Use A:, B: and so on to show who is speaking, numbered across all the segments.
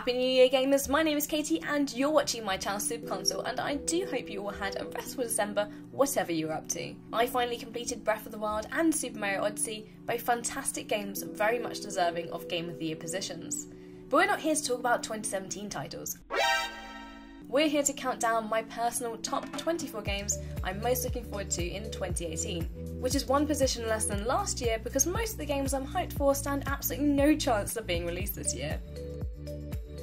A: Happy New Year gamers, my name is Katy and you're watching my channel Superconsole, and I do hope you all had a restful December, whatever you were up to. I finally completed Breath of the Wild and Super Mario Odyssey, both fantastic games very much deserving of Game of the Year positions. But we're not here to talk about 2017 titles. We're here to count down my personal top 24 games I'm most looking forward to in 2018, which is one position less than last year because most of the games I'm hyped for stand absolutely no chance of being released this year.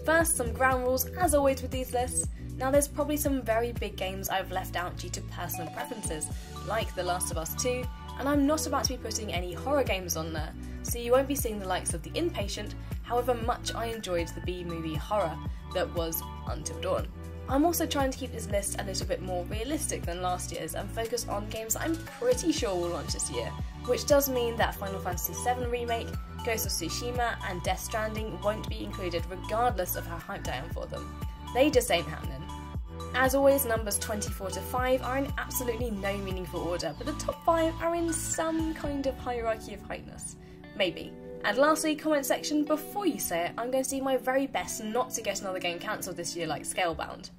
A: First, some ground rules as always with these lists. Now there's probably some very big games I've left out due to personal preferences, like The Last of Us 2, and I'm not about to be putting any horror games on there, so you won't be seeing the likes of The Inpatient, however much I enjoyed the B-movie horror that was Until Dawn. I'm also trying to keep this list a little bit more realistic than last year's and focus on games that I'm pretty sure will launch this year, which does mean that Final Fantasy VII Remake, Ghost of Tsushima and Death Stranding won't be included regardless of how hyped I am for them. They just ain't happening. As always, numbers 24 to 5 are in absolutely no meaningful order, but the top 5 are in some kind of hierarchy of hypeness. Maybe. And lastly, comment section, before you say it, I'm going to do my very best not to get another game cancelled this year like Scalebound.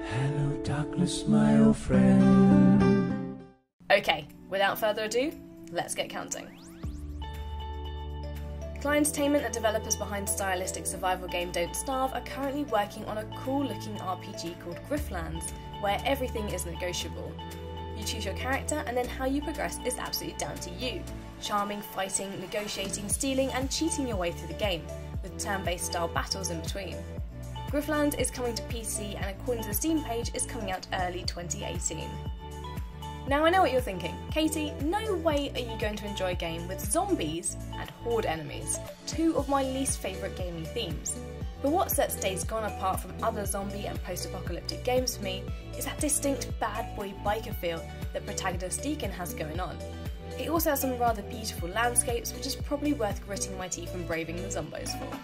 B: Hello darkness, my old friend.
A: Okay, without further ado, let's get counting. Cly Entertainment, the developers behind stylistic survival game Don't Starve, are currently working on a cool looking RPG called Griftlands, where everything is negotiable. You choose your character and then how you progress is absolutely down to you. Charming, fighting, negotiating, stealing and cheating your way through the game, with turn-based style battles in between. Griftlands is coming to PC and according to the Steam page is coming out early 2018. Now I know what you're thinking, Katy, no way are you going to enjoy a game with zombies and horde enemies, two of my least favourite gaming themes. But what sets Days Gone apart from other zombie and post-apocalyptic games for me is that distinct bad boy biker feel that Protagonist Deacon has going on. It also has some rather beautiful landscapes, which is probably worth gritting my teeth and braving the zombos for.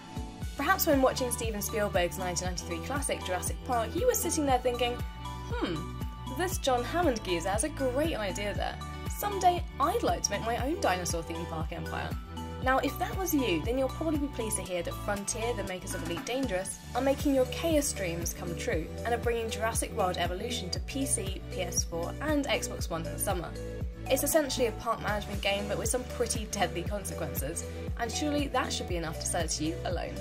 A: Perhaps when watching Steven Spielberg's 1993 classic Jurassic Park, you were sitting there thinking, this John Hammond geezer has a great idea there. Someday I'd like to make my own dinosaur theme park empire. Now if that was you, then you'll probably be pleased to hear that Frontier, the makers of Elite Dangerous, are making your Chaos dreams come true and are bringing Jurassic World Evolution to PC, PS4 and Xbox One in the summer. It's essentially a park management game but with some pretty deadly consequences, and surely that should be enough to sell it to you alone.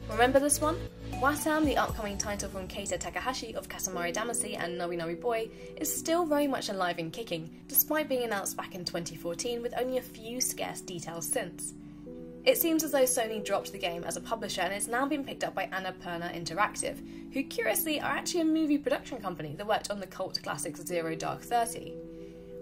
A: Remember this one? Watam, the upcoming title from Keita Takahashi of Katamari Damacy and Nomi Nomi Boy, is still very much alive and kicking, despite being announced back in 2014 with only a few scarce details since. It seems as though Sony dropped the game as a publisher and it's now been picked up by Annapurna Interactive, who curiously are actually a movie production company that worked on the cult classic Zero Dark 30.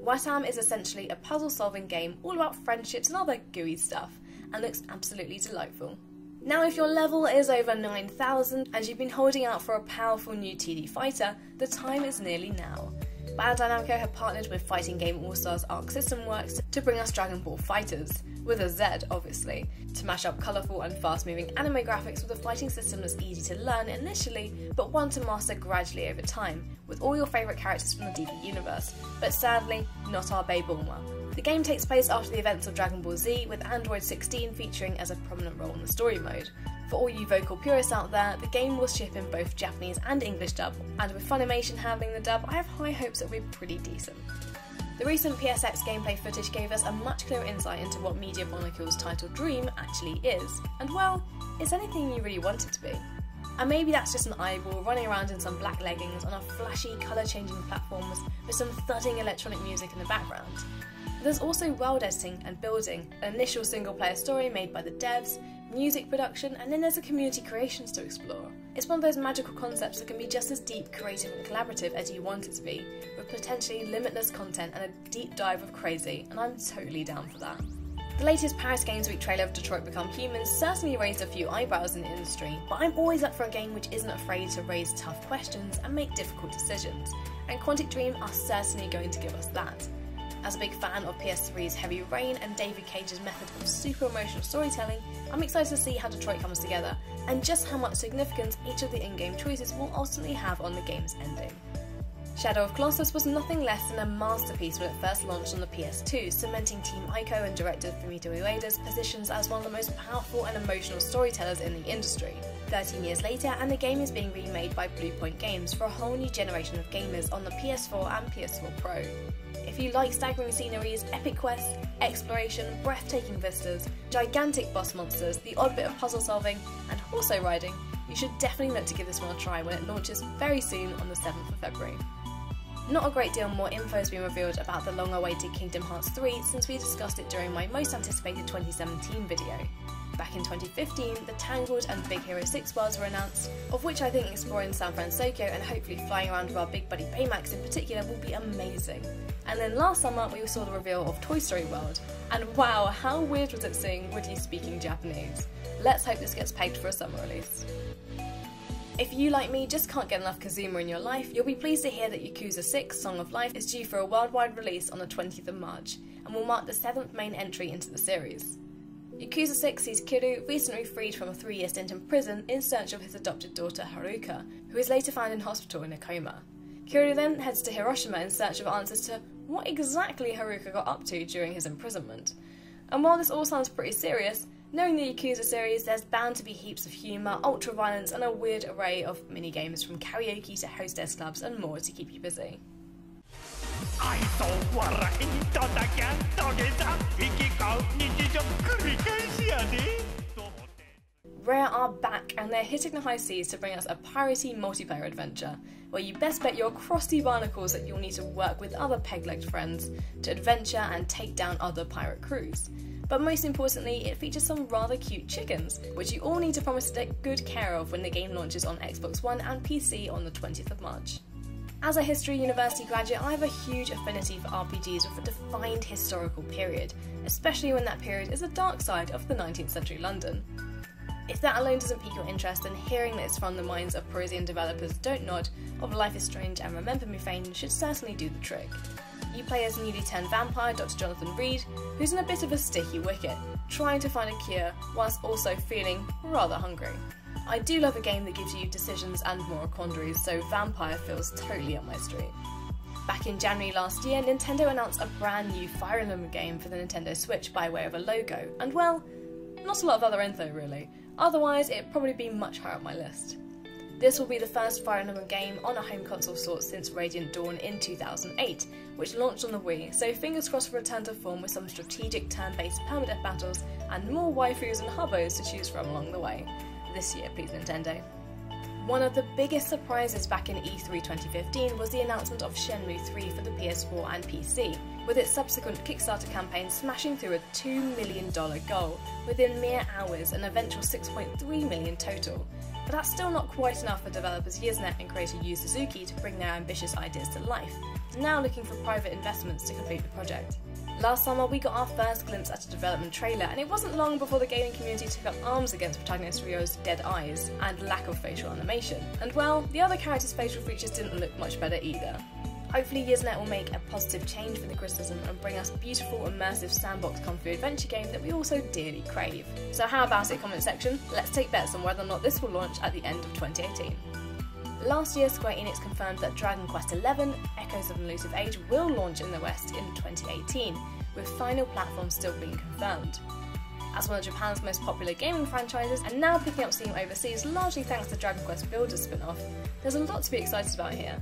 A: Watam is essentially a puzzle-solving game all about friendships and other gooey stuff, and looks absolutely delightful. Now if your level is over 9,000 and you've been holding out for a powerful new 2D fighter, the time is nearly now. Bandai Namco have partnered with fighting game All-Stars Arc System Works to bring us Dragon Ball FighterZ, with a Z obviously, to mash up colourful and fast-moving anime graphics with a fighting system that's easy to learn initially, but one to master gradually over time, with all your favourite characters from the DB universe, but sadly, not our bae Bulma. The game takes place after the events of Dragon Ball Z, with Android 16 featuring as a prominent role in the story mode. For all you vocal purists out there, the game will ship in both Japanese and English dub, and with Funimation handling the dub, I have high hopes it'll be pretty decent. The recent PSX gameplay footage gave us a much clearer insight into what Media Molecule's title Dream actually is, and well, it's anything you really want it to be. And maybe that's just an eyeball running around in some black leggings on a flashy, colour-changing platforms with some thudding electronic music in the background. There's also world editing and building, an initial single-player story made by the devs, music production, and then there's the community creations to explore. It's one of those magical concepts that can be just as deep, creative and collaborative as you want it to be, with potentially limitless content and a deep dive of crazy, and I'm totally down for that. The latest Paris Games Week trailer of Detroit Become Human certainly raised a few eyebrows in the industry, but I'm always up for a game which isn't afraid to raise tough questions and make difficult decisions, and Quantic Dream are certainly going to give us that. As a big fan of PS3's Heavy Rain and David Cage's method of super emotional storytelling, I'm excited to see how Detroit comes together, and just how much significance each of the in-game choices will ultimately have on the game's ending. Shadow of Colossus was nothing less than a masterpiece when it first launched on the PS2, cementing Team Ico and director Fumito Ueda's positions as one of the most powerful and emotional storytellers in the industry. 13 years later, and the game is being remade by Bluepoint Games for a whole new generation of gamers on the PS4 and PS4 Pro. If you like staggering sceneries, epic quests, exploration, breathtaking vistas, gigantic boss monsters, the odd bit of puzzle solving, and horse riding, you should definitely look to give this one a try when it launches very soon on the 7th of February. Not a great deal more info has been revealed about the long-awaited Kingdom Hearts 3 since we discussed it during my most anticipated 2017 video. Back in 2015, the Tangled and Big Hero 6 worlds were announced, of which I think exploring San Francisco and hopefully flying around with our big buddy Baymax in particular will be amazing. And then last summer we saw the reveal of Toy Story World, and wow, how weird was it seeing Woody speaking Japanese. Let's hope this gets pegged for a summer release. If you, like me, just can't get enough Kazuma in your life, you'll be pleased to hear that Yakuza 6 Song of Life is due for a worldwide release on the 20th of March, and will mark the 7th main entry into the series. Yakuza 6 sees Kiryu recently freed from a 3-year stint in prison in search of his adopted daughter Haruka, who is later found in hospital in a coma. Kiryu then heads to Hiroshima in search of answers to what exactly Haruka got up to during his imprisonment. And while this all sounds pretty serious, knowing the Yakuza series, there's bound to be heaps of humour, ultra-violence and a weird array of mini-games from karaoke to hostess clubs and more to keep you busy. Rare are back, and they're hitting the high seas to bring us a piratey multiplayer adventure, where you best bet your crusty barnacles that you'll need to work with other peg-legged friends to adventure and take down other pirate crews. But most importantly, it features some rather cute chickens, which you all need to promise to take good care of when the game launches on Xbox One and PC on the 20th of March. As a History University graduate, I have a huge affinity for RPGs with a defined historical period, especially when that period is the dark side of the 19th century London. If that alone doesn't pique your interest, then hearing that it's from the minds of Parisian developers Don't Nod, of Life is Strange and Remember Me fame should certainly do the trick. You play as newly turned vampire Dr. Jonathan Reed, who's in a bit of a sticky wicket, trying to find a cure whilst also feeling rather hungry. I do love a game that gives you decisions and moral quandaries, so Vampire feels totally up my street. Back in January last year, Nintendo announced a brand new Fire Emblem game for the Nintendo Switch by way of a logo, and well, not a lot of other info really. Otherwise, it'd probably be much higher up my list. This will be the first Fire Emblem game on a home console sort since Radiant Dawn in 2008, which launched on the Wii, so fingers crossed for a return to form with some strategic turn-based permadeath battles and more waifus and hubbos to choose from along the way. This year, please Nintendo. One of the biggest surprises back in E3 2015 was the announcement of Shenmue 3 for the PS4 and PC, with its subsequent Kickstarter campaign smashing through a $2 million goal within mere hours, an eventual $6.3 million total. But that's still not quite enough for developers Yiznet and creator Yu Suzuki to bring their ambitious ideas to life, now looking for private investments to complete the project. Last summer we got our first glimpse at a development trailer, and it wasn't long before the gaming community took up arms against Protagonist Ryo's dead eyes and lack of facial animation. And well, the other characters' facial features didn't look much better either. Hopefully Yiznet will make a positive change for the criticism and bring us beautiful, immersive sandbox kung fu adventure game that we also dearly crave. So how about it, comment section? Let's take bets on whether or not this will launch at the end of 2018. Last year, Square Enix confirmed that Dragon Quest XI Echoes of an Elusive Age will launch in the West in 2018, with final platforms still being confirmed. As one of Japan's most popular gaming franchises, and now picking up steam overseas largely thanks to Dragon Quest Builders spin-off, there's a lot to be excited about here.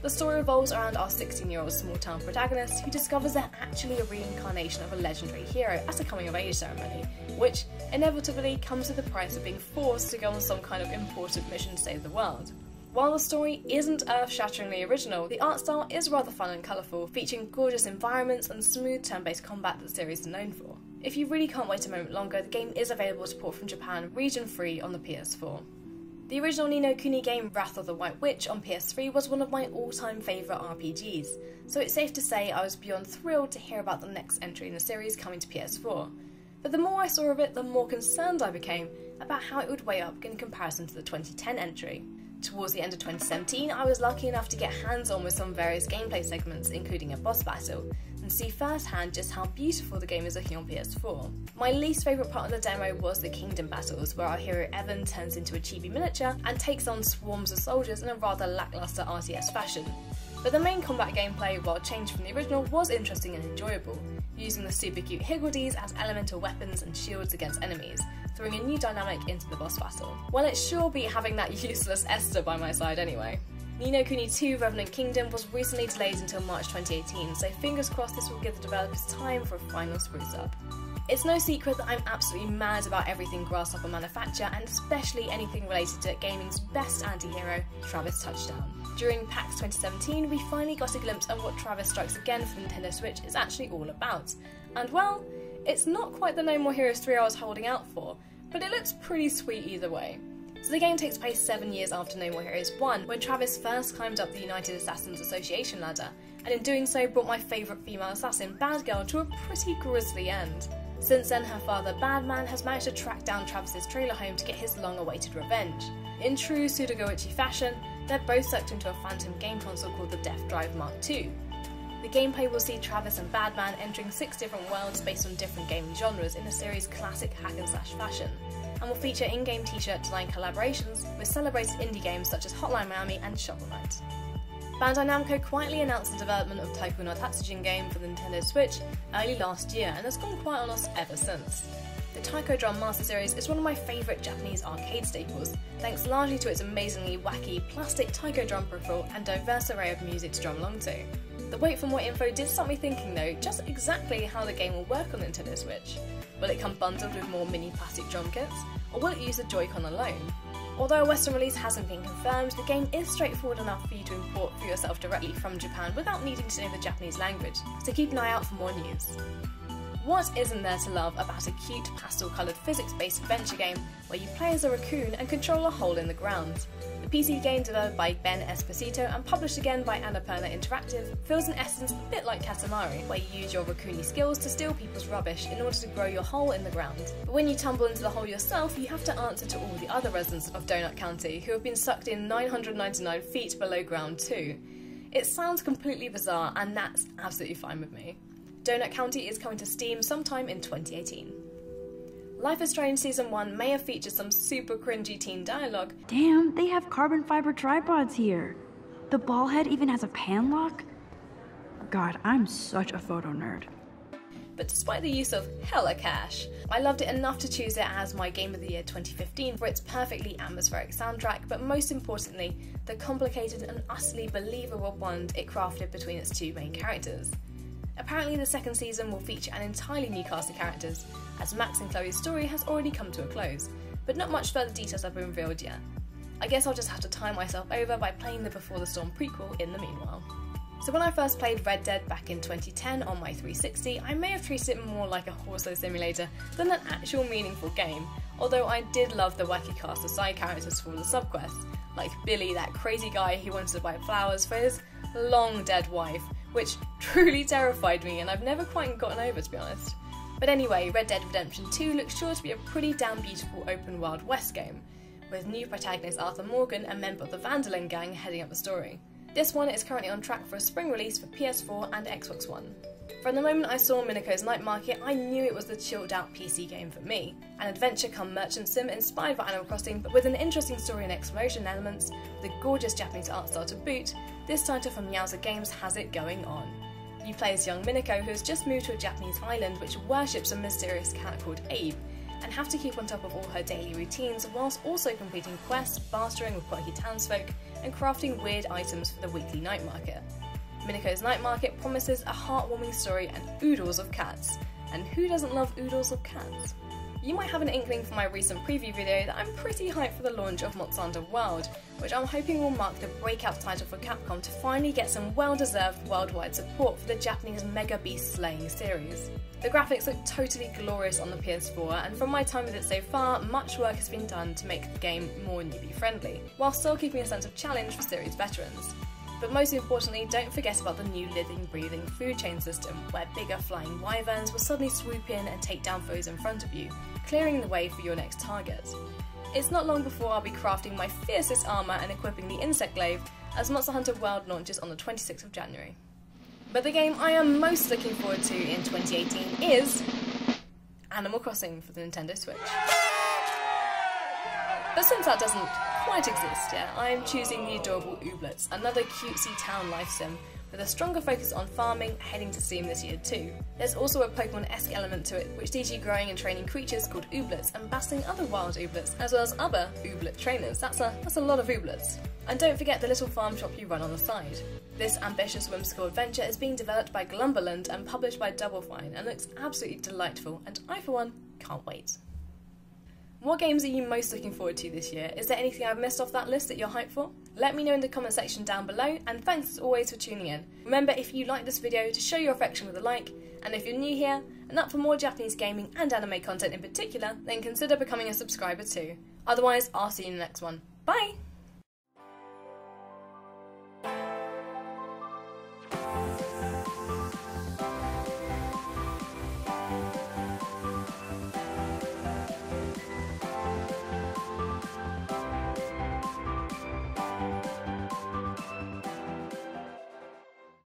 A: The story revolves around our 16-year-old small-town protagonist who discovers they're actually a reincarnation of a legendary hero at a coming-of-age ceremony, which inevitably comes with the price of being forced to go on some kind of important mission to save the world. While the story isn't earth-shatteringly original, the art style is rather fun and colourful, featuring gorgeous environments and smooth turn-based combat that the series is known for. If you really can't wait a moment longer, the game is available to port from Japan region-free on the PS4. The original Ni no Kuni game Wrath of the White Witch on PS3 was one of my all-time favourite RPGs, so it's safe to say I was beyond thrilled to hear about the next entry in the series coming to PS4. But the more I saw of it, the more concerned I became about how it would weigh up in comparison to the 2010 entry. Towards the end of 2017, I was lucky enough to get hands-on with some various gameplay segments, including a boss battle, and see firsthand just how beautiful the game is looking on PS4. My least favourite part of the demo was the kingdom battles, where our hero Evan turns into a chibi miniature and takes on swarms of soldiers in a rather lacklustre RTS fashion. But the main combat gameplay, while changed from the original, was interesting and enjoyable, using the super cute Higgledies as elemental weapons and shields against enemies, throwing a new dynamic into the boss battle. Well, it sure beat having that useless Esther by my side anyway. Ni no Kuni 2 Revenant Kingdom was recently delayed until March 2018, so fingers crossed this will give the developers time for a final spruce up. It's no secret that I'm absolutely mad about everything Grasshopper manufacture, and especially anything related to gaming's best anti-hero, Travis Touchdown. During PAX 2017, we finally got a glimpse of what Travis Strikes Again for the Nintendo Switch is actually all about. And well, it's not quite the No More Heroes 3 I was holding out for, but it looks pretty sweet either way. So the game takes place 7 years after No More Heroes 1, when Travis first climbed up the United Assassins Association ladder, and in doing so brought my favourite female assassin, Bad Girl, to a pretty grisly end. Since then, her father, Badman, has managed to track down Travis's trailer home to get his long-awaited revenge. In true Suda Goichi fashion, they're both sucked into a phantom game console called the Death Drive Mark II. The gameplay will see Travis and Badman entering 6 different worlds based on different gaming genres in the series' classic hack-and-slash fashion, and will feature in-game t-shirt design collaborations with celebrated indie games such as Hotline Miami and Shovel Knight. Bandai Namco quietly announced the development of Taiko no Tatsujin game for the Nintendo Switch early last year, and has gone quiet on us ever since. The Taiko Drum Master series is one of my favourite Japanese arcade staples, thanks largely to its amazingly wacky plastic Taiko drum peripheral and diverse array of music to drum along to. The wait for more info did start me thinking though, just exactly how the game will work on the Nintendo Switch. Will it come bundled with more mini plastic drum kits, or will it use the Joy-Con alone? Although a Western release hasn't been confirmed, the game is straightforward enough for you to import for yourself directly from Japan without needing to know the Japanese language, so keep an eye out for more news. What isn't there to love about a cute pastel-coloured physics-based adventure game where you play as a raccoon and control a hole in the ground? The PC game, developed by Ben Esposito and published again by Annapurna Interactive, feels in essence a bit like Katamari, where you use your raccoony skills to steal people's rubbish in order to grow your hole in the ground. But when you tumble into the hole yourself, you have to answer to all the other residents of Donut County who have been sucked in 999 feet below ground too. It sounds completely bizarre, and that's absolutely fine with me. Donut County is coming to Steam sometime in 2018. Life is Strange Season 1 may have featured some super cringy teen dialogue.
C: Damn, they have carbon fiber tripods here. The ball head even has a pan lock? God, I'm such a photo nerd.
A: But despite the use of hella cash, I loved it enough to choose it as my Game of the Year 2015 for its perfectly atmospheric soundtrack, but most importantly, the complicated and utterly believable bond it crafted between its two main characters. Apparently the second season will feature an entirely new cast of characters, as Max and Chloe's story has already come to a close, but not much further details have been revealed yet. I guess I'll just have to tie myself over by playing the Before the Storm prequel in the meanwhile. So when I first played Red Dead back in 2010 on my 360, I may have treated it more like a horse-race simulator than an actual meaningful game, although I did love the wacky cast of side characters for the subquests, like Billy, that crazy guy who wanted to buy flowers for his long-dead wife, which truly terrified me and I've never quite gotten over, to be honest. But anyway, Red Dead Redemption 2 looks sure to be a pretty damn beautiful open Wild West game, with new protagonist Arthur Morgan, a member of the Van der Linde gang, heading up the story. This one is currently on track for a spring release for PS4 and Xbox One. From the moment I saw Minako's Night Market, I knew it was the chilled out PC game for me. An adventure come merchant sim inspired by Animal Crossing, but with an interesting story and exploration elements, with a gorgeous Japanese art style to boot, this title from Meowser Games has it going on. You play as young Minako, who has just moved to a Japanese island which worships a mysterious cat called Abe, and have to keep on top of all her daily routines whilst also completing quests, bartering with quirky townsfolk, and crafting weird items for the weekly night market. Minako's Night Market promises a heartwarming story and oodles of cats. And who doesn't love oodles of cats? You might have an inkling from my recent preview video that I'm pretty hyped for the launch of Monster World, which I'm hoping will mark the breakout title for Capcom to finally get some well-deserved worldwide support for the Japanese Mega Beast Slaying series. The graphics look totally glorious on the PS4, and from my time with it so far, much work has been done to make the game more newbie friendly, while still keeping a sense of challenge for series veterans. But most importantly, don't forget about the new living, breathing food chain system, where bigger flying wyverns will suddenly swoop in and take down foes in front of you, clearing the way for your next target. It's not long before I'll be crafting my fiercest armour and equipping the Insect Glaive as Monster Hunter World launches on the 26th of January. But the game I am most looking forward to in 2018 is Animal Crossing for the Nintendo Switch. But since that doesn't might exist, yeah. I'm choosing the adorable Ooblets, another cutesy town life sim, with a stronger focus on farming, heading to Steam this year too. There's also a Pokemon-esque element to it, which sees you growing and training creatures called Ooblets and battling other wild Ooblets, as well as other Ooblet trainers. That's a lot of Ooblets. And don't forget the little farm shop you run on the side. This ambitious whimsical adventure is being developed by Glumberland and published by Double Fine and looks absolutely delightful, and I for one can't wait. What games are you most looking forward to this year? Is there anything I've missed off that list that you're hyped for? Let me know in the comment section down below, and thanks as always for tuning in. Remember, if you like this video, to show your affection with a like, and if you're new here and up for more Japanese gaming and anime content in particular, then consider becoming a subscriber too. Otherwise, I'll see you in the next one. Bye!